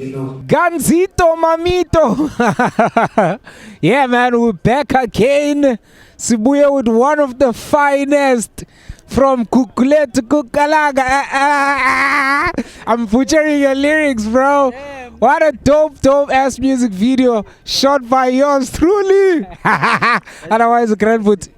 Ganzito Mamito. Yeah, man, we're back again. Sibuya with one of the finest from Kukule to Kukalaga. I'm butchering your lyrics, bro. Damn. What a dope ass music video shot by yours truly. Otherwise, Grandfoot.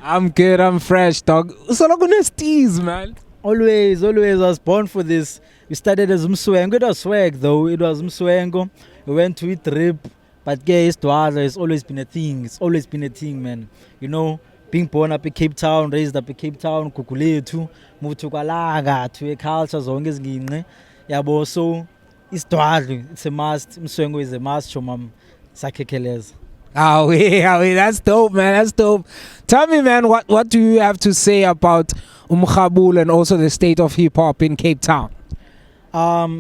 I'm good, I'm fresh, dog. So long on steez, man. Always, I was born for this. We started as Mswengo. It was swag though. It was Mswengo. We went to a trip. But guys, it's always been a thing. It's always been a thing, man. You know, being born up in Cape Town, raised up in Cape Town, Kukulethu, moved to Kalaga, to a culture, Zonges. Yeah, but so it's a must. Mswengo is a must. Chomam Sakekeles. Oh, yeah, that's dope, man. That's dope. Tell me, man, what do you have to say about Umkhabul and also the state of hip hop in Cape Town?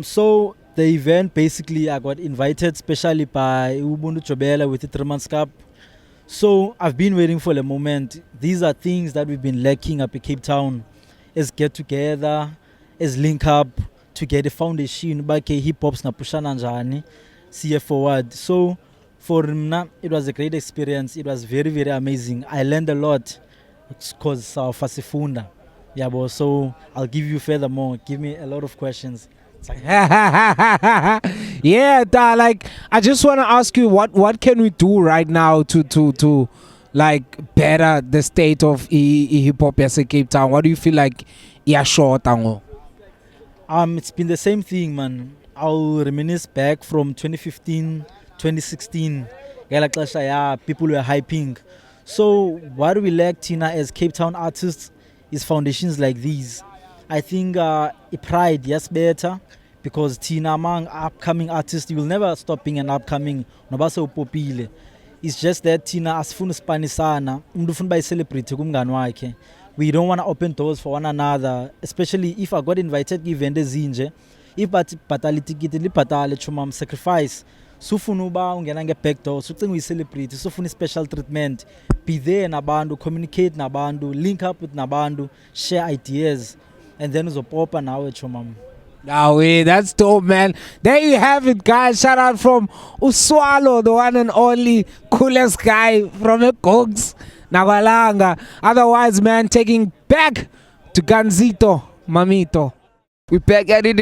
So the event, basically, I got invited specially by Ubuntu Chobela with the 3 Months Cup. So I've been waiting for the moment. These are things that we've been lacking up in Cape Town. Is get together, is link up to get a foundation back hip hop's na pushana njani, see forward. So for me, it was a great experience. It was very amazing. I learned a lot because of Fasifunda. Yeah, but so I'll give you furthermore. Give me a lot of questions. Yeah, like I just want to ask you what can we do right now to like better the state of hip hop as a Cape Town? What do you feel like short? It's been the same thing, man. I'll reminisce back from 2015, 2016. People were hyping. So what we lack, Tina, as Cape Town artists is foundations like these. I think pride, yes, better, because Tina, among upcoming artists, you will never stop being an upcoming. It's just that Tina, asifuna spanisana, umdufuna by celebrate kumngani wakhe. We don't want to open doors for one another, especially if I got invited to event ezinje. If batali ticket lipatale chumam sacrifice. Sufuna uba ungena nge-back door, sucinga uyi-celebrate, sufuna special treatment. Be there nabantu, communicate nabantu, link up with nabantu, share ideas, and then uzopopa nawe chomam. Nah, that's dope, man. There you have it, guys. Shout out from Uswalo, the one and only coolest guy from the Cogs, Nagalanga. Otherwise, man, taking back to Ganzito Mamito. We back at it.